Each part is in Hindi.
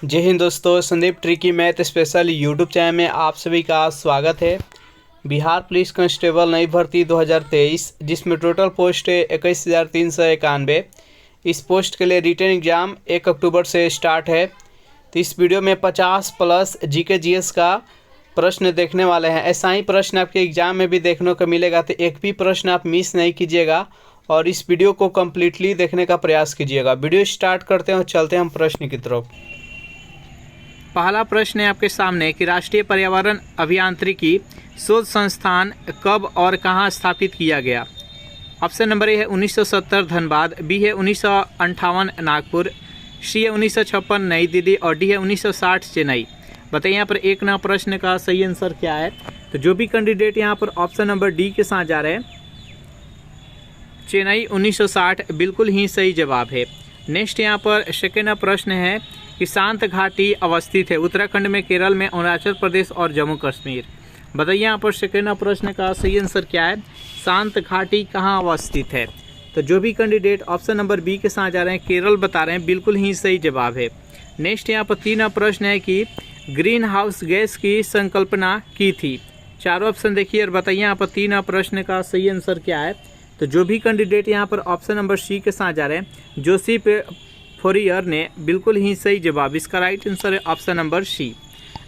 जय हिंद दोस्तों, Sandeep tricky math special YouTube channel में आप सभी का स्वागत है। बिहार पुलिस कांस्टेबल नई भर्ती 2023 जिसमें टोटल पोस्ट है 21,391। इस पोस्ट के लिए रिटन एग्ज़ाम 1 अक्टूबर से स्टार्ट है। तो इस वीडियो में 50 प्लस जीके जीएस का प्रश्न देखने वाले हैं। ऐसा ही प्रश्न आपके एग्ज़ाम में भी देखने को मिलेगा, तो एक भी प्रश्न आप मिस नहीं कीजिएगा और इस वीडियो को कम्प्लीटली देखने का प्रयास कीजिएगा। वीडियो स्टार्ट करते हैं और चलते हैं हम प्रश्न की तरफ। पहला प्रश्न है आपके सामने कि राष्ट्रीय पर्यावरण अभियांत्रिकी शोध संस्थान कब और कहां स्थापित किया गया। ऑप्शन नंबर ए है 1970 धनबाद, बी है 1958 नागपुर, सी है 1956 नई दिल्ली और डी है 1960 चेन्नई। बताइए यहाँ पर एक नंबर प्रश्न का सही आंसर क्या है। तो जो भी कैंडिडेट यहाँ पर ऑप्शन नंबर डी के साथ जा रहे हैं, चेन्नई 1960 बिल्कुल ही सही जवाब है। नेक्स्ट यहाँ पर सेकेंड प्रश्न है कि शांत घाटी अवस्थित है उत्तराखंड में, केरल में, अरुणाचल प्रदेश और जम्मू कश्मीर। बताइए यहाँ पर सेकेंड प्रश्न का सही आंसर क्या है। शांत घाटी कहाँ अवस्थित है। तो जो भी कैंडिडेट ऑप्शन नंबर बी के साथ जा रहे हैं, केरल बता रहे हैं, बिल्कुल ही सही जवाब है। नेक्स्ट यहाँ पर तीन प्रश्न है कि ग्रीन हाउस गैस की संकल्पना की थी। चारों ऑप्शन देखिए और बताइए यहाँ पर तीन प्रश्न का सही आंसर क्या है। तो जो भी कैंडिडेट यहाँ पर ऑप्शन नंबर सी के साथ जा रहे हैं, जोसेफ फोरियर ने, बिल्कुल ही सही जवाब। इसका राइट आंसर है ऑप्शन नंबर सी।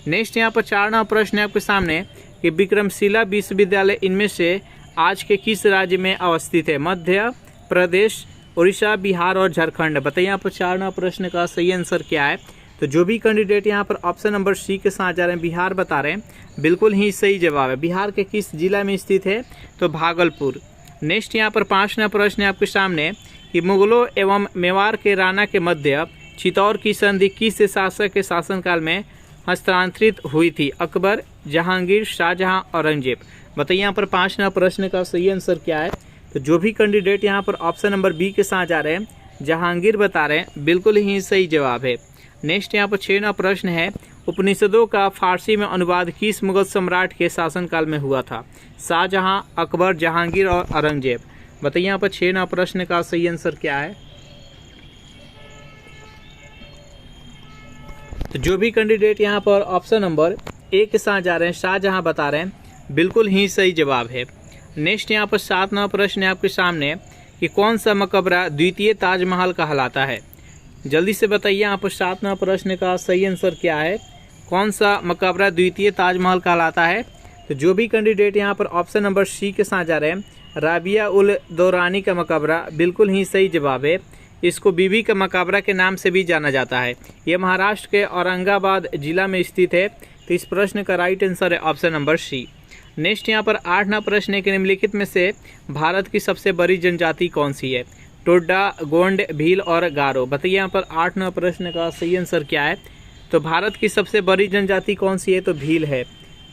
नेक्स्ट यहाँ पर चार नंबर प्रश्न है आपके सामने कि विक्रमशिला विश्वविद्यालय इनमें से आज के किस राज्य में अवस्थित है। मध्य प्रदेश, उड़ीसा, बिहार और झारखंड। बताइए यहाँ पर चार नंबर प्रश्न का सही आंसर क्या है। तो जो भी कैंडिडेट यहाँ पर ऑप्शन नंबर सी के साथ जा रहे हैं, बिहार बता रहे हैं, बिल्कुल ही सही जवाब है। बिहार के किस जिला में स्थित है। तो भागलपुर। नेक्स्ट यहाँ पर पाँच नंबर प्रश्न है आपके सामने कि मुगलों एवं मेवाड़ के राणा के मध्य चित्तौड़ की संधि किस शासक के शासनकाल में हस्तांतरित हुई थी। अकबर, जहांगीर, शाहजहां, औरंगजेब। बताइए यहाँ पर पाँच नंबर प्रश्न का सही आंसर क्या है। तो जो भी कैंडिडेट यहाँ पर ऑप्शन नंबर बी के साथ जा रहे हैं, जहांगीर बता रहे हैं, बिल्कुल ही सही जवाब है। नेक्स्ट यहाँ पर छः नंबर प्रश्न है उपनिषदों का फारसी में अनुवाद किस मुगल सम्राट के शासनकाल में हुआ था। शाहजहां, अकबर, जहांगीर और औरंगजेब। बताइए यहाँ पर छः नंबर प्रश्न का सही आंसर क्या है। तो जो भी कैंडिडेट यहाँ पर ऑप्शन नंबर ए के साथ जा रहे हैं, शाहजहां बता रहे हैं, बिल्कुल ही सही जवाब है। नेक्स्ट यहाँ पर सात नंबर प्रश्न है आपके सामने कि कौन सा मकबरा द्वितीय ताजमहल कहलाता है। जल्दी से बताइए यहाँ पर सात नंबर प्रश्न का सही आंसर क्या है। कौन सा मकबरा द्वितीय ताजमहल कहलाता है। तो जो भी कैंडिडेट यहाँ पर ऑप्शन नंबर सी के साथ जा रहे हैं, राबिया उल दौरानी का मकबरा, बिल्कुल ही सही जवाब है। इसको बीबी का मकबरा के नाम से भी जाना जाता है। यह महाराष्ट्र के औरंगाबाद जिला में स्थित है। तो इस प्रश्न का राइट आंसर है ऑप्शन नंबर सी। नेक्स्ट यहाँ पर आठ नंबर प्रश्न है कि निम्नलिखित में से भारत की सबसे बड़ी जनजाति कौन सी है। टोडा, गोंड, भील और गारो। बताइए यहाँ पर आठ नंबर प्रश्न का सही आंसर क्या है। तो भारत की सबसे बड़ी जनजाति कौन सी है। तो भील है।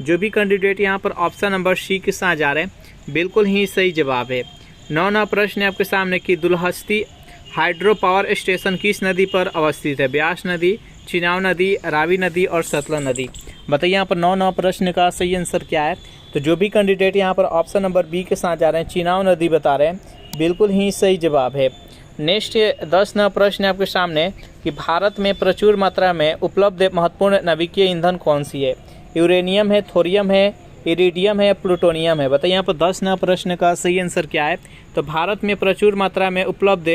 जो भी कैंडिडेट यहाँ पर ऑप्शन नंबर सी के साथ जा रहे हैं, बिल्कुल ही सही जवाब है। नौ नंबर प्रश्न है आपके सामने कि दुलहस्ती हाइड्रो पावर स्टेशन किस नदी पर अवस्थित है। ब्यास नदी, चिनाब नदी, रावी नदी और सतलज नदी। बताइए यहाँ पर नौ नंबर प्रश्न का सही आंसर क्या है। तो जो भी कैंडिडेट यहाँ पर ऑप्शन नंबर बी के साथ जा रहे हैं, चिनाब नदी बता रहे हैं, बिल्कुल ही सही जवाब है। नेक्स्ट 10 नंबर प्रश्न है आपके सामने कि भारत में प्रचुर मात्रा में उपलब्ध महत्वपूर्ण नवीकरणीय ईंधन कौन सी है। यूरेनियम है, थोरियम है, इरिडियम है, प्लूटोनियम है। बताइए यहाँ पर 10 नंबर प्रश्न का सही आंसर क्या है। तो भारत में प्रचुर मात्रा में उपलब्ध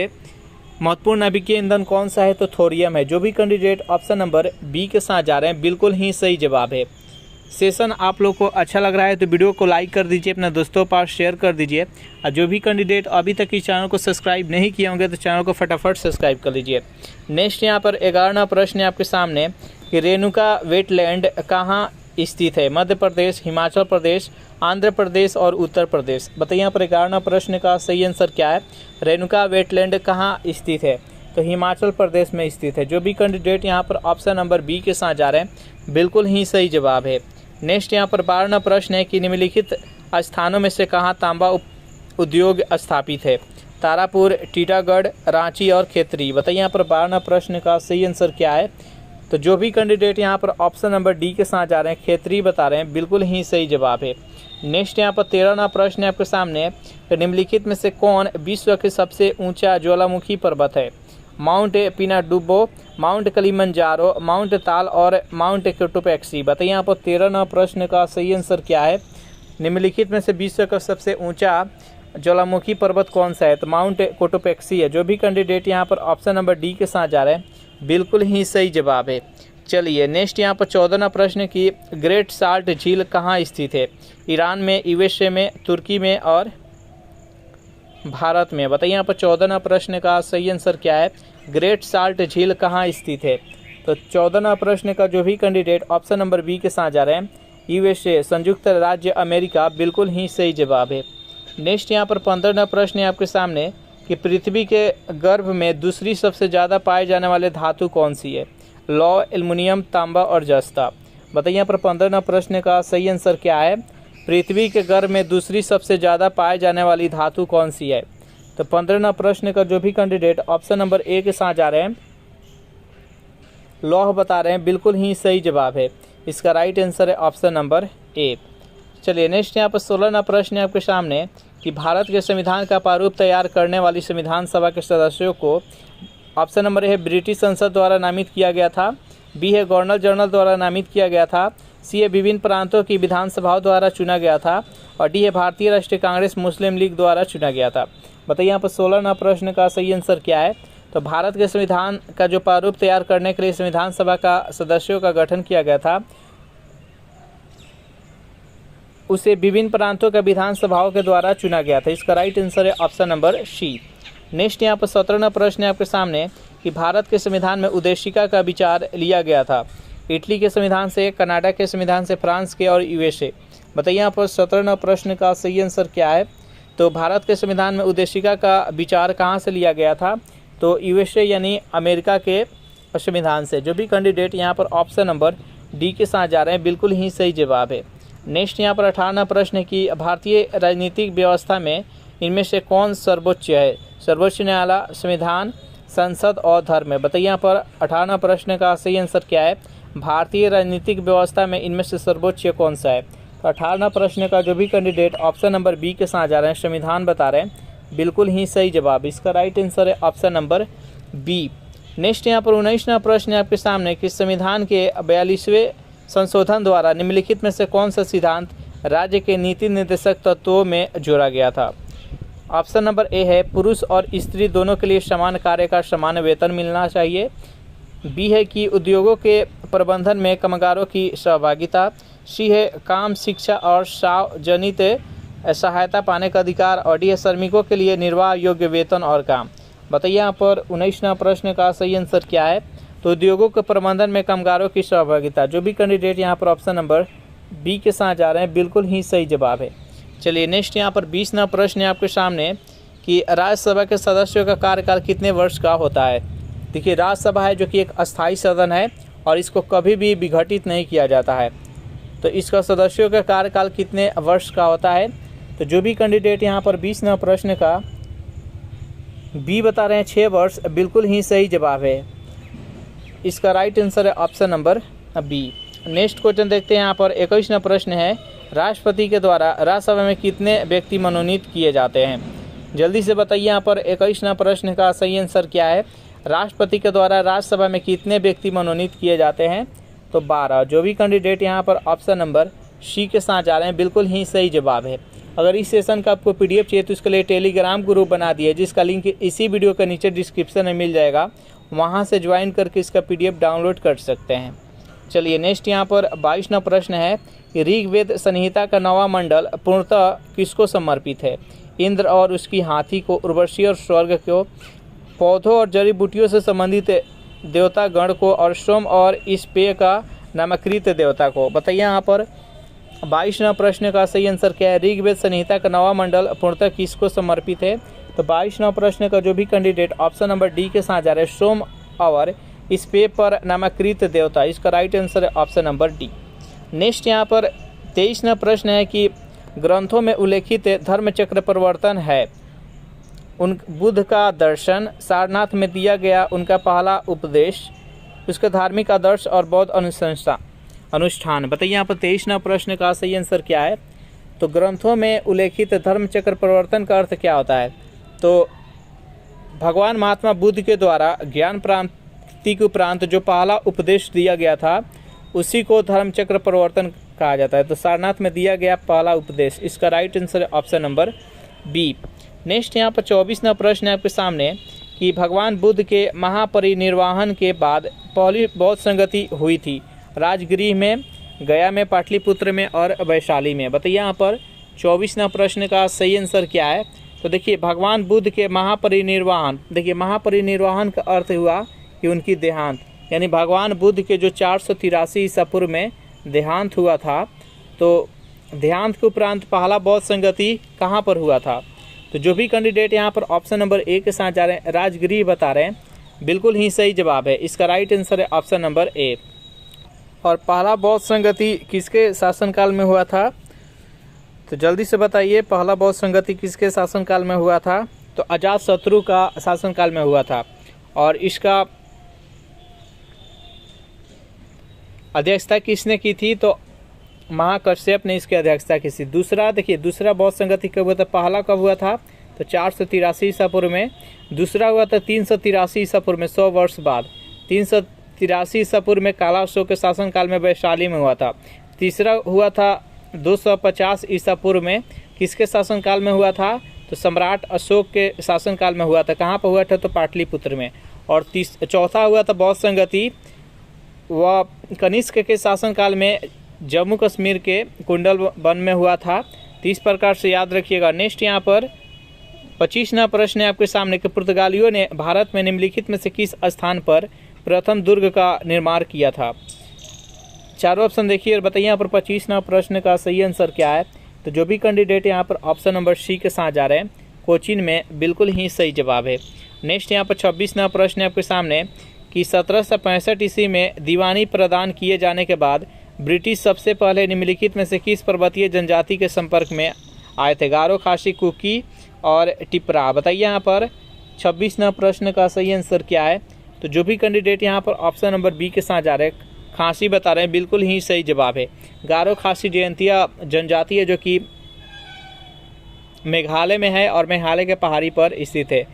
महत्वपूर्ण नवीकरणीय ईंधन कौन सा है। तो थोरियम है। जो भी कैंडिडेट ऑप्शन नंबर बी के साथ जा रहे हैं, बिल्कुल ही सही जवाब है। सेशन आप लोग को अच्छा लग रहा है तो वीडियो को लाइक कर दीजिए, अपने दोस्तों के पास शेयर कर दीजिए। और जो भी कैंडिडेट अभी तक इस चैनल को सब्सक्राइब नहीं किए होंगे तो चैनल को फटाफट सब्सक्राइब कर लीजिए। नेक्स्ट यहाँ पर 11वां प्रश्न है आपके सामने कि रेणुका वेटलैंड कहाँ स्थित है। मध्य प्रदेश, हिमाचल प्रदेश, आंध्र प्रदेश और उत्तर प्रदेश। बताइए यहाँ पर 11वां प्रश्न का सही आंसर क्या है। रेणुका वेटलैंड कहाँ स्थित है। तो हिमाचल प्रदेश में स्थित है। जो भी कैंडिडेट यहाँ पर ऑप्शन नंबर बी के साथ जा रहे हैं, बिल्कुल ही सही जवाब है। नेक्स्ट यहाँ पर 12वां प्रश्न है कि निम्नलिखित स्थानों में से कहाँ तांबा उद्योग स्थापित है। तारापुर, टीटागढ़, रांची और खेतरी। बताइए यहाँ पर 12वां प्रश्न का सही आंसर क्या है। तो जो भी कैंडिडेट यहाँ पर ऑप्शन नंबर डी के साथ जा रहे हैं, खेतरी बता रहे हैं, बिल्कुल ही सही जवाब है। नेक्स्ट यहाँ पर 13वां प्रश्न है आपके सामने, निम्नलिखित में से कौन विश्व के सबसे ऊंचा ज्वालामुखी पर्वत है। माउंट पिनाडुबो, माउंट कलिमंजारो, माउंट ताल और माउंट कोटोपैक्सी। बताइए यहाँ पर 13 प्रश्न का सही आंसर क्या है। निम्नलिखित में से विश्व का सबसे ऊंचा ज्वालामुखी पर्वत कौन सा है? तो माउंट कोटोपैक्सी है। जो भी कैंडिडेट यहाँ पर ऑप्शन नंबर डी के साथ जा रहे हैं बिल्कुल ही सही जवाब है। चलिए नेक्स्ट यहाँ पर 14 प्रश्न की ग्रेट साल्ट झील कहाँ स्थित है? ईरान में, यूएसए में, तुर्की में और भारत में। बताइए यहाँ पर 14 प्रश्न का सही आंसर क्या है। ग्रेट साल्ट झील कहाँ स्थित है? तो 14 प्रश्न का जो भी कैंडिडेट ऑप्शन नंबर बी के साथ जा रहे हैं यूएसए, संयुक्त राज्य अमेरिका, बिल्कुल ही सही जवाब है। नेक्स्ट यहाँ पर 15 प्रश्न है आपके सामने कि पृथ्वी के गर्भ में दूसरी सबसे ज़्यादा पाए जाने वाले धातु कौन सी है? लौह, एल्युमिनियम, तांबा और जस्ता। बताइए यहाँ पर 15 प्रश्न का सही आंसर क्या है। पृथ्वी के गर्भ में दूसरी सबसे ज़्यादा पाए जाने वाली धातु कौन सी है? तो 15 प्रश्न का जो भी कैंडिडेट ऑप्शन नंबर ए के साथ जा रहे हैं लौह बता रहे हैं, बिल्कुल ही सही जवाब है। इसका राइट आंसर है ऑप्शन नंबर ए। चलिए नेक्स्ट यहाँ पर 16 प्रश्न है आपके सामने कि भारत के संविधान का प्रारूप तैयार करने वाली संविधान सभा के सदस्यों को ऑप्शन नंबर ए है ब्रिटिश संसद द्वारा नामित किया गया था, बी है गवर्नर जनरल द्वारा नामित किया गया था, सी है विभिन्न प्रांतों की विधानसभाओं द्वारा चुना गया था और डी है भारतीय राष्ट्रीय कांग्रेस मुस्लिम लीग द्वारा चुना गया था। बताइए यहाँ पर 16 प्रश्न का सही आंसर क्या है। तो भारत के संविधान का जो प्रारूप तैयार करने के लिए संविधान सभा का सदस्यों का गठन किया गया था उसे विभिन्न प्रांतों के विधानसभाओं के द्वारा चुना गया था। इसका राइट आंसर है ऑप्शन नंबर सी। नेक्स्ट यहाँ पर 17 प्रश्न है आपके सामने कि भारत के संविधान में उद्देशिका का विचार लिया गया था। इटली के संविधान से, कनाडा के संविधान से, फ्रांस के और यूएसए। बताइए यहाँ पर 17 प्रश्न का सही आंसर क्या है। तो भारत के संविधान में उद्देशिका का विचार कहाँ से लिया गया था? तो यूएसए यानी अमेरिका के संविधान से। जो भी कैंडिडेट यहाँ पर ऑप्शन नंबर डी के साथ जा रहे हैं बिल्कुल ही सही जवाब है। नेक्स्ट यहाँ पर 18 प्रश्न की भारतीय राजनीतिक व्यवस्था में इनमें से कौन सर्वोच्च है? सर्वोच्च न्यायालय, संविधान, संसद और धर्म। बताइए यहाँ पर 18 प्रश्न का सही आंसर क्या है। भारतीय राजनीतिक व्यवस्था में इनमें से सर्वोच्च कौन सा है? तो 18 प्रश्न का जो भी कैंडिडेट ऑप्शन नंबर बी के साथ जा रहे हैं संविधान बता रहे हैं, बिल्कुल ही सही जवाब। इसका राइट आंसर है ऑप्शन नंबर बी। नेक्स्ट यहाँ पर 19वां प्रश्न है आपके सामने कि संविधान के 42वें संशोधन द्वारा निम्नलिखित में से कौन सा सिद्धांत राज्य के नीति निर्देशक तत्वों में जोड़ा गया था? ऑप्शन नंबर ए है पुरुष और स्त्री दोनों के लिए समान कार्य का समान वेतन मिलना चाहिए, बी है कि उद्योगों के प्रबंधन में कामगारों की सहभागिता, सी है काम, शिक्षा और सार्वजनिक सहायता पाने का अधिकार और डी है श्रमिकों के लिए निर्वाह योग्य वेतन और काम। बताइए यहाँ पर 19वां प्रश्न का सही आंसर क्या है। तो उद्योगों के प्रबंधन में कामगारों की सहभागिता। जो भी कैंडिडेट यहाँ पर ऑप्शन नंबर बी के साथ जा रहे हैं बिल्कुल ही सही जवाब है। चलिए नेक्स्ट यहाँ पर 20वां प्रश्न है आपके सामने कि राज्यसभा के सदस्यों का कार्यकाल कितने वर्ष का होता है? देखिए राज्यसभा है जो कि एक अस्थायी सदन है और इसको कभी भी विघटित नहीं किया जाता है। तो इसका सदस्यों का कार्यकाल कितने वर्ष का होता है? तो जो भी कैंडिडेट यहाँ पर 20वां प्रश्न का बी बता रहे हैं 6 वर्ष, बिल्कुल ही सही जवाब है। इसका राइट आंसर है option number B. Next question देखते हैं। यहाँ पर 21वां प्रश्न है राष्ट्रपति के द्वारा राज्यसभा में कितने व्यक्ति मनोनीत किए जाते हैं? जल्दी से बताइए यहाँ पर 21वां प्रश्न का सही आंसर क्या है। राष्ट्रपति के द्वारा राज्यसभा में कितने व्यक्ति मनोनीत किए जाते हैं? तो 12। जो भी कैंडिडेट यहाँ पर ऑप्शन नंबर सी के साथ जा रहे हैं बिल्कुल ही सही जवाब है। अगर इस सेशन का आपको पीडीएफ चाहिए तो इसके लिए टेलीग्राम ग्रुप बना दिया जिसका लिंक इसी वीडियो के नीचे डिस्क्रिप्शन में मिल जाएगा, वहां से ज्वाइन करके इसका पीडीएफ डाउनलोड कर सकते हैं। चलिए नेक्स्ट यहाँ पर 22वां प्रश्न है कि ऋग्वेद संहिता का 9वां मंडल पूर्णतः किसको समर्पित है? इंद्र और उसकी हाथी को, उर्वशी और स्वर्ग को, पौधों और जड़ी बूटियों से संबंधित देवता गण को और सोम और इस पेय का नामकृत देवता को। बताइए यहाँ पर 22वां प्रश्न का सही आंसर क्या है। ऋग्वेद संहिता का 9वां मंडल पूर्णतः किसको समर्पित है? तो 22वां प्रश्न का जो भी कैंडिडेट ऑप्शन नंबर डी के साथ जा रहे हैं सोम और इस पेय पर नामकृत देवता। इसका राइट आंसर है ऑप्शन नंबर डी। नेक्स्ट यहाँ पर 23वां प्रश्न है कि ग्रंथों में उल्लेखित धर्मचक्र परिवर्तन है उन बुद्ध का दर्शन, सारनाथ में दिया गया उनका पहला उपदेश, उसका धार्मिक आदर्श और बौद्ध अनुष्ठान। बताइए यहाँ पर 23वां प्रश्न का सही आंसर क्या है। तो ग्रंथों में उल्लेखित धर्मचक्र परिवर्तन का अर्थ क्या होता है? तो भगवान महात्मा बुद्ध के द्वारा ज्ञान प्राप्ति के उपरांत जो पहला उपदेश दिया गया था उसी को धर्म चक्र परिवर्तन कहा जाता है। तो सारनाथ में दिया गया पहला उपदेश, इसका राइट आंसर है ऑप्शन नंबर बी। नेक्स्ट यहाँ पर 24वां प्रश्न है आपके सामने कि भगवान बुद्ध के महापरिनिर्वाण के बाद पहली बौद्ध संगति हुई थी राजगृह में, गया में, पाटलिपुत्र में और वैशाली में। बताइए यहाँ पर 24वां प्रश्न का सही आंसर क्या है। तो देखिए भगवान बुद्ध के महापरिनिर्वाण, देखिए महापरिनिर्वाण का अर्थ हुआ कि उनकी देहांत, यानी भगवान बुद्ध के जो 483 ईसा पूर्व में देहांत हुआ था, तो देहांत के उपरांत पहला बौद्ध संगति कहाँ पर हुआ था। तो जो भी कैंडिडेट यहाँ पर ऑप्शन नंबर ए के साथ जा रहे हैं, राजगृह बता रहे हैं, बिल्कुल ही सही जवाब है। इसका राइट आंसर है ऑप्शन नंबर ए। और पहला बौद्ध संगति किसके शासनकाल में हुआ था, तो जल्दी से बताइए पहला बौद्ध संगति किसके शासनकाल में हुआ था। तो अजातशत्रु का शासनकाल में हुआ था और इसका अध्यक्षता किसने की थी, तो महाकश्यप ने इसकी अध्यक्षता की थी। दूसरा देखिए, दूसरा बौद्ध संगति कब हुआ था, पहला कब हुआ था, तो 483 ईसा पूर्व में। दूसरा हुआ था 383 ईसा पूर्व में, 100 वर्ष बाद। 383 ईसा पूर्व में काला अशोक के शासनकाल में वैशाली में हुआ था। तीसरा हुआ था 250 ईसा पूर्व में, किसके शासनकाल में हुआ था, तो सम्राट अशोक के शासनकाल में हुआ था। कहाँ पर हुआ था, तो पाटलिपुत्र में। और चौथा हुआ था बौद्ध संगति, वह कनिष्क के शासनकाल में जम्मू कश्मीर के कुंडल वन में हुआ था। तो इस प्रकार से याद रखिएगा। नेक्स्ट यहाँ पर 25वां प्रश्न है आपके सामने कि पुर्तगालियों ने भारत में निम्नलिखित में से किस स्थान पर प्रथम दुर्ग का निर्माण किया था। चारों ऑप्शन देखिए और बताइए यहाँ पर 25वां प्रश्न का सही आंसर क्या है। तो जो भी कैंडिडेट यहाँ पर ऑप्शन नंबर सी के साथ जा रहे हैं, कोचीन में, बिल्कुल ही सही जवाब है। नेक्स्ट यहाँ पर 26वां प्रश्न है आपके सामने कि 1765 ईस्वी में दीवानी प्रदान किए जाने के बाद ब्रिटिश सबसे पहले निम्नलिखित में से किस पर्वतीय जनजाति के संपर्क में आए थे। गारो, खासी, कुकी और टिपरा। बताइए यहाँ पर 26वां प्रश्न का सही आंसर क्या है। तो जो भी कैंडिडेट यहाँ पर ऑप्शन नंबर बी के साथ जा रहे हैं, खासी बता रहे हैं, बिल्कुल ही सही जवाब है। गारो खासी जयंतिया जनजाति है जो कि मेघालय में है और मेघालय के पहाड़ी पर स्थित है।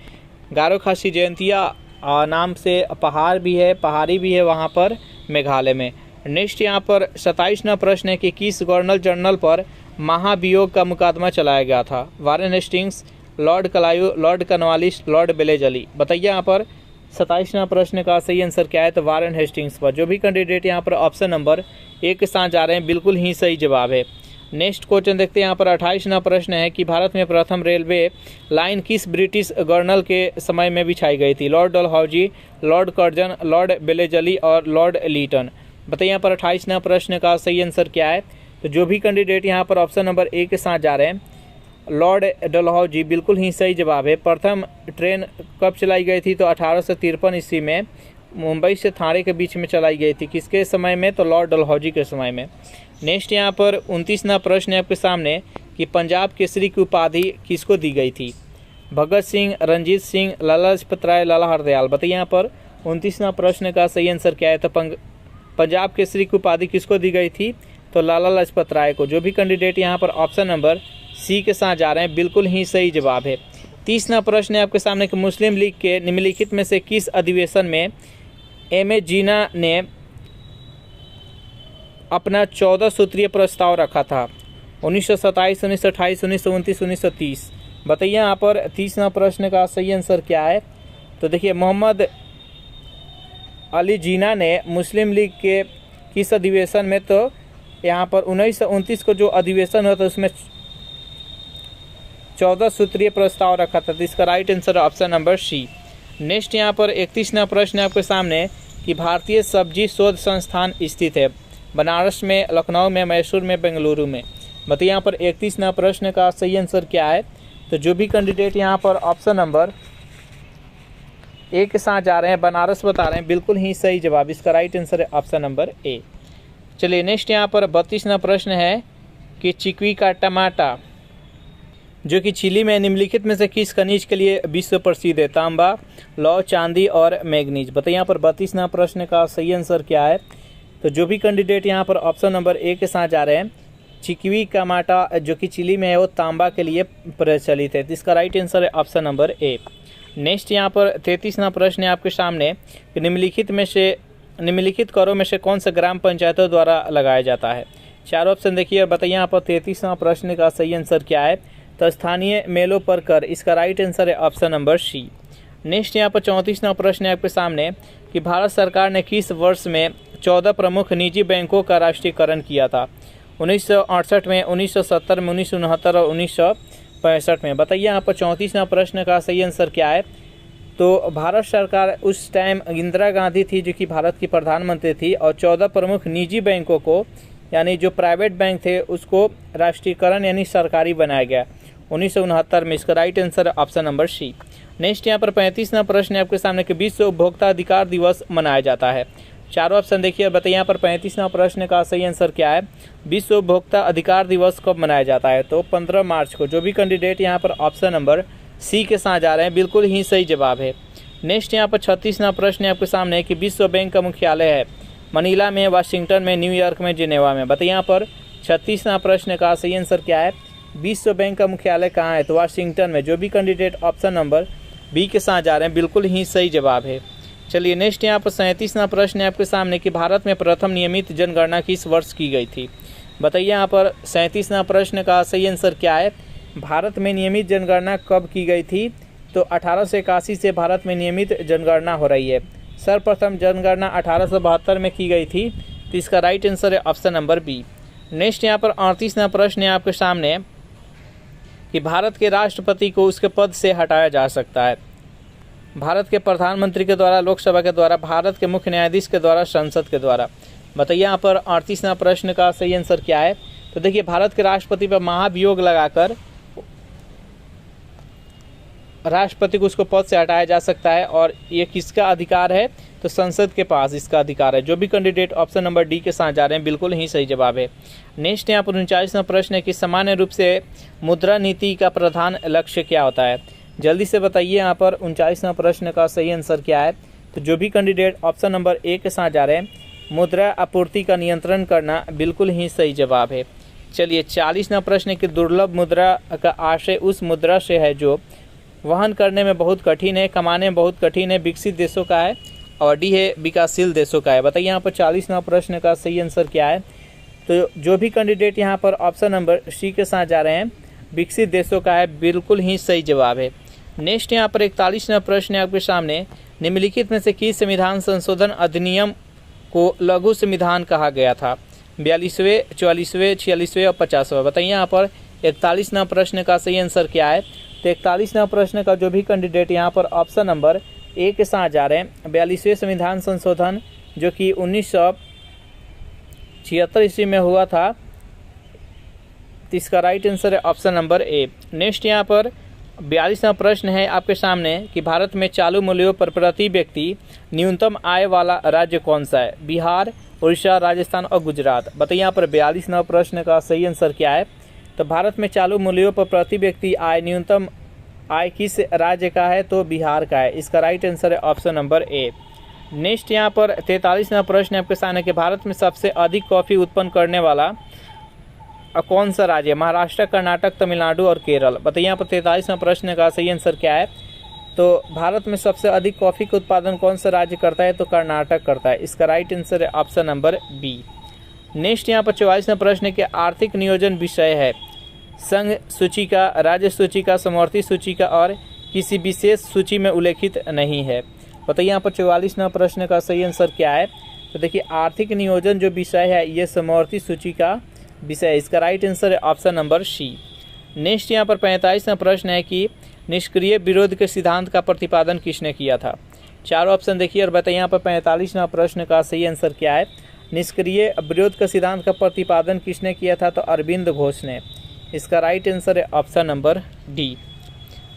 गारो खासी जयंतिया नाम से पहाड़ भी है, पहाड़ी भी है वहाँ पर मेघालय में। नेक्स्ट यहाँ पर 27वां प्रश्न है कि किस गवर्नर जनरल पर महाभियोग का मुकदमा चलाया गया था। Warren Hastings, Lord Clive, Lord Cornwallis, Lord Wellesley. बताइए यहाँ पर 27वां प्रश्न का सही आंसर क्या है। तो वारेन हेस्टिंग्स पर। जो भी कैंडिडेट यहाँ पर ऑप्शन नंबर ए के साथ जा रहे हैं, बिल्कुल ही सही जवाब है। नेक्स्ट क्वेश्चन देखते हैं। यहाँ पर 28वां प्रश्न है कि भारत में प्रथम रेलवे लाइन किस ब्रिटिश गवर्नर के समय में बिछाई गई थी। Lord Dalhousie, Lord Curzon, Lord बेलेजली और लॉर्ड लीटन। बताइए यहाँ पर 28वां प्रश्न का सही आंसर क्या है। तो जो भी कैंडिडेट यहाँ पर ऑप्शन नंबर ए के साथ जा रहे हैं, लॉर्ड डलहौजी, बिल्कुल ही सही जवाब है। प्रथम ट्रेन कब चलाई गई थी, तो 1853 ईस्वी में मुंबई से थाने के बीच में चलाई गई थी। किसके समय में, तो लॉर्ड डलहौजी के समय में। नेक्स्ट यहाँ पर 29वां प्रश्न है आपके सामने कि पंजाब केसरी की उपाधि किसको दी गई थी। भगत सिंह, रंजीत सिंह, लाला लाजपत राय, लाला हरदयाल। बताइए यहाँ पर 29वां प्रश्न का सही आंसर क्या है। तो पंजाब केसरी की उपाधि किसको दी गई थी, तो लाला लाजपत राय को। जो भी कैंडिडेट यहाँ पर ऑप्शन नंबर सी के साथ जा रहे हैं, बिल्कुल ही सही जवाब है। 30वां प्रश्न है आपके सामने कि मुस्लिम लीग के निम्नलिखित में से किस अधिवेशन में एम ए जीना ने अपना 14 सूत्रीय प्रस्ताव रखा था। 1927, 1928, 1929, 1930। बताइए यहाँ पर 30वां प्रश्न का सही आंसर क्या है। तो देखिए मोहम्मद अली जीना ने मुस्लिम लीग के किस अधिवेशन में, तो यहाँ पर 1929 को जो अधिवेशन हुआ था उसमें 14 सूत्रीय प्रस्ताव रखा था। तो इसका right answer option number C. Next यहाँ पर 31वां प्रश्न है आपके सामने कि भारतीय सब्जी शोध संस्थान स्थित है बनारस में, लखनऊ में, मैसूर में, बेंगलुरु में। बताइए यहाँ पर 31वां प्रश्न का सही आंसर क्या है। तो जो भी कैंडिडेट यहाँ पर ऑप्शन नंबर ए के साथ जा रहे हैं, बनारस बता रहे हैं, बिल्कुल ही सही जवाब। इसका राइट आंसर है ऑप्शन नंबर ए। चलिए नेक्स्ट यहाँ पर 32वां प्रश्न है कि चिक्वी का टमाटा जो कि चिली में निम्नलिखित में से किस खनिज के लिए विश्व प्रसिद्ध है। तांबा, लौह, चांदी और मैग्नीज। बताइए यहाँ पर 32वां प्रश्न का सही आंसर क्या है। तो जो भी कैंडिडेट यहाँ पर ऑप्शन नंबर ए के साथ जा रहे हैं, चिक्वी का माटा जो कि चिली में है वो तांबा के लिए प्रचलित है। तो इसका राइट आंसर है ऑप्शन नंबर ए। नेक्स्ट यहाँ पर 33वां प्रश्न है आपके सामने कि निम्नलिखित करों में से कौन सा ग्राम पंचायतों द्वारा लगाया जाता है। चार ऑप्शन देखिए और बताइए यहाँ पर 33वां प्रश्न का सही आंसर क्या है। तो स्थानीय मेलों पर कर, इसका राइट आंसर है ऑप्शन नंबर सी। नेक्स्ट यहाँ पर 34वां प्रश्न है आपके सामने कि भारत सरकार ने किस वर्ष में 14 प्रमुख निजी बैंकों का राष्ट्रीयकरण किया था। 1968 में, 1970 में, 1969 और 1965 में। बताइए यहाँ पर 34वां प्रश्न का सही आंसर क्या है। तो भारत सरकार उस टाइम इंदिरा गांधी थी जो कि भारत की प्रधानमंत्री थी, और 14 प्रमुख निजी बैंकों को यानी जो प्राइवेट बैंक थे उसको राष्ट्रीयकरण यानी सरकारी बनाया गया 1969 में। इसका राइट आंसर है ऑप्शन नंबर सी। नेक्स्ट यहाँ पर 35वां प्रश्न है आपके सामने कि विश्व उपभोक्ता अधिकार दिवस मनाया जाता है। चारों ऑप्शन देखिए, बताइए यहाँ पर 35वां प्रश्न का सही आंसर क्या है। विश्व उपभोक्ता अधिकार दिवस कब मनाया जाता है। तो 15 मार्च को। जो भी कैंडिडेट यहाँ पर ऑप्शन नंबर सी के साथ जा रहे हैं बिल्कुल ही सही जवाब है। नेक्स्ट यहाँ पर 36वां प्रश्न है आपके सामने कि विश्व बैंक का मुख्यालय है मनीला में, वाशिंगटन में, न्यूयॉर्क में, जिनेवा में। बताइए यहाँ पर 36वां प्रश्न का सही आंसर क्या है। विश्व बैंक का मुख्यालय कहाँ है। तो वाशिंगटन में। जो भी कैंडिडेट ऑप्शन नंबर बी के साथ जा रहे हैं बिल्कुल ही सही जवाब है। चलिए नेक्स्ट यहाँ पर 37वां प्रश्न है आपके सामने कि भारत में प्रथम नियमित जनगणना किस वर्ष की गई थी। बताइए यहाँ पर 37वां प्रश्न का सही आंसर क्या है। भारत में नियमित जनगणना कब की गई थी। तो 1881 से भारत में नियमित जनगणना हो रही है। सर्वप्रथम जनगणना 1872 में की गई थी। तो इसका राइट आंसर है ऑप्शन नंबर बी। नेक्स्ट यहाँ पर 38वां प्रश्न है आपके सामने कि भारत के राष्ट्रपति को उसके पद से हटाया जा सकता है। भारत के प्रधानमंत्री के द्वारा, लोकसभा के द्वारा, भारत के मुख्य न्यायाधीश के द्वारा, संसद के द्वारा। बताइए यहाँ पर 38वां प्रश्न का सही आंसर क्या है। तो देखिए भारत के राष्ट्रपति पर महाभियोग लगाकर राष्ट्रपति को उसको पद से हटाया जा सकता है, और ये किसका अधिकार है। तो संसद के पास इसका अधिकार है। जो भी कैंडिडेट ऑप्शन नंबर डी के साथ जा रहे हैं बिल्कुल ही सही जवाब है। नेक्स्ट यहाँ पर 39वां प्रश्न है कि सामान्य रूप से मुद्रा नीति का प्रधान लक्ष्य क्या होता है। जल्दी से बताइए यहाँ पर 39वां प्रश्न का सही आंसर क्या है। तो जो भी कैंडिडेट ऑप्शन नंबर ए के साथ जा रहे हैं, मुद्रा आपूर्ति का नियंत्रण करना बिल्कुल ही सही जवाब है। चलिए 40वां प्रश्न है कि दुर्लभ मुद्रा का आशय उस मुद्रा से है जो वहन करने में बहुत कठिन है, कमाने में बहुत कठिन है, विकसित देशों का है, और डी है विकासशील देशों का है। बताइए यहाँ पर 40वां प्रश्न का सही आंसर क्या है। तो जो भी कैंडिडेट यहाँ पर ऑप्शन नंबर सी के साथ जा रहे हैं विकसित देशों का है, बिल्कुल ही सही जवाब है। नेक्स्ट यहाँ पर 41वां प्रश्न है आपके सामने, निम्नलिखित में से किस संविधान संशोधन अधिनियम को लघु संविधान कहा गया था। 42वें, 44वें, 46वें और 50वां। बताइए यहाँ पर 41वां प्रश्न का सही आंसर क्या है। तो 41वां प्रश्न का जो भी कैंडिडेट यहाँ पर ऑप्शन नंबर ए के साथ जा रहे हैं, 42वें संविधान संशोधन जो कि 1976 ईस्वी में हुआ था, तो इसका राइट आंसर है ऑप्शन नंबर ए। नेक्स्ट यहाँ पर 42वां प्रश्न है आपके सामने कि भारत में चालू मूल्यों पर प्रति व्यक्ति न्यूनतम आय वाला राज्य कौन सा है। बिहार, उड़ीसा, राजस्थान और गुजरात। बताइए यहाँ पर 42वां प्रश्न का सही आंसर क्या है। तो भारत में चालू मूल्यों पर प्रति व्यक्ति आय न्यूनतम आय किस राज्य का है। तो बिहार का है। इसका राइट आंसर है ऑप्शन नंबर ए। नेक्स्ट यहाँ पर 43वां प्रश्न आपके सामने कि भारत में सबसे अधिक कॉफ़ी उत्पन्न करने वाला कौन सा राज्य है। महाराष्ट्र, कर्नाटक, तमिलनाडु और केरल। बताइए यहाँ पर 43वां प्रश्न का सही आंसर क्या है। तो भारत में सबसे अधिक कॉफ़ी का उत्पादन कौन सा राज्य करता है। तो कर्नाटक करता है। इसका राइट आंसर है ऑप्शन नंबर बी। नेक्स्ट यहाँ पर 44वां प्रश्न के आर्थिक नियोजन विषय है संघ सूचिका, राज्य सूचिका, समवर्ती सूचिका और किसी विशेष सूची में उल्लेखित नहीं है। बताइए यहाँ पर 44वां प्रश्न का सही आंसर क्या है। तो देखिए आर्थिक नियोजन जो विषय है ये समवर्ती सूची का विषय है। इसका राइट आंसर है ऑप्शन नंबर सी। नेक्स्ट यहाँ पर 45वां प्रश्न है कि निष्क्रिय विरोध के सिद्धांत का प्रतिपादन किसने किया था। चारों ऑप्शन देखिए और बताइए यहाँ पर 45वां प्रश्न का सही आंसर क्या है। निष्क्रिय विरोध का सिद्धांत का प्रतिपादन किसने किया था। तो अरविंद घोष ने। इसका राइट आंसर है ऑप्शन नंबर डी।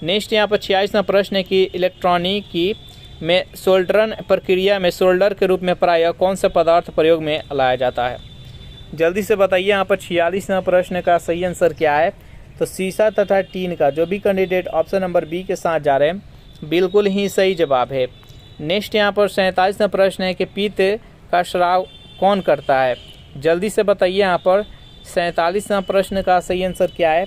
नेक्स्ट यहाँ पर 46वां प्रश्न है कि इलेक्ट्रॉनिकी में सोल्डरन प्रक्रिया में सोल्डर के रूप में प्रायः कौन सा पदार्थ प्रयोग में लाया जाता है। जल्दी से बताइए यहाँ पर 46वां प्रश्न का सही आंसर क्या है। तो शीशा तथा टीन का। जो भी कैंडिडेट ऑप्शन नंबर बी के साथ जा रहे हैं बिल्कुल ही सही जवाब है। नेक्स्ट यहाँ पर 47वां प्रश्न है कि पित्त का स्राव कौन करता है। जल्दी से बताइए यहाँ पर 47वां प्रश्न का सही आंसर क्या है।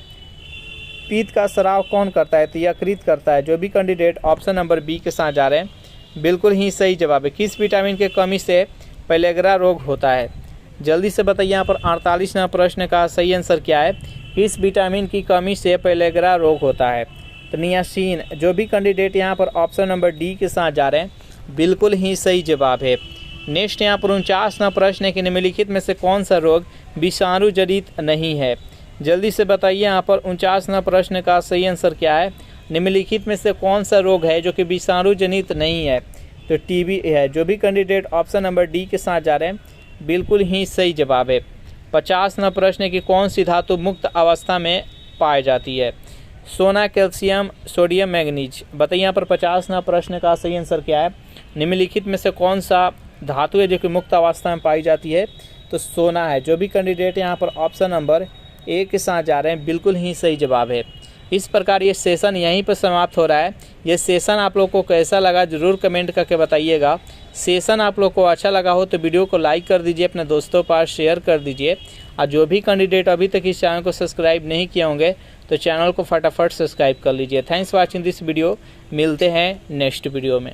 पीत का स्राव कौन करता है? तो यकृत करता है। जो भी कैंडिडेट ऑप्शन नंबर बी के साथ जा रहे हैं बिल्कुल ही सही जवाब है। किस विटामिन के कमी से पेलेग्रा रोग होता है? जल्दी से बताइए। यहाँ पर 48वां प्रश्न का सही आंसर क्या है? किस विटामिन की कमी से पेलेग्रा रोग होता है? तो नियासिन। जो भी कैंडिडेट यहाँ पर ऑप्शन नंबर डी के साथ जा रहे हैं बिल्कुल ही सही जवाब है। नेक्स्ट यहाँ पर 49वां प्रश्न है कि निम्नलिखित में से कौन सा रोग विषाणु जनित नहीं है? जल्दी से बताइए। यहाँ पर 49वां प्रश्न का सही आंसर क्या है? निम्नलिखित में से कौन सा रोग है जो कि विषाणु जनित नहीं है? तो टीबी है। जो भी कैंडिडेट ऑप्शन नंबर डी के साथ जा रहे हैं बिल्कुल ही सही जवाब है। 50वां प्रश्न है कि कौन सी धातु मुक्त अवस्था में पाई जाती है? सोना, कैल्शियम, सोडियम, मैग्नीज। बताइए यहाँ पर 50वां प्रश्न का सही आंसर क्या है? निम्नलिखित में से कौन सा धातु है जो कि मुक्त अवस्था में पाई जाती है? तो सोना है। जो भी कैंडिडेट यहाँ पर ऑप्शन नंबर ए के साथ जा रहे हैं बिल्कुल ही सही जवाब है। इस प्रकार ये सेशन यहीं पर समाप्त हो रहा है। ये सेशन आप लोग को कैसा लगा ज़रूर कमेंट करके बताइएगा। सेशन आप लोग को अच्छा लगा हो तो वीडियो को लाइक कर दीजिए, अपने दोस्तों पर शेयर कर दीजिए। और जो भी कैंडिडेट अभी तक इस चैनल को सब्सक्राइब नहीं किए होंगे तो चैनल को फटाफट सब्सक्राइब कर लीजिए। Thanks for watching this video. मिलते हैं नेक्स्ट वीडियो में।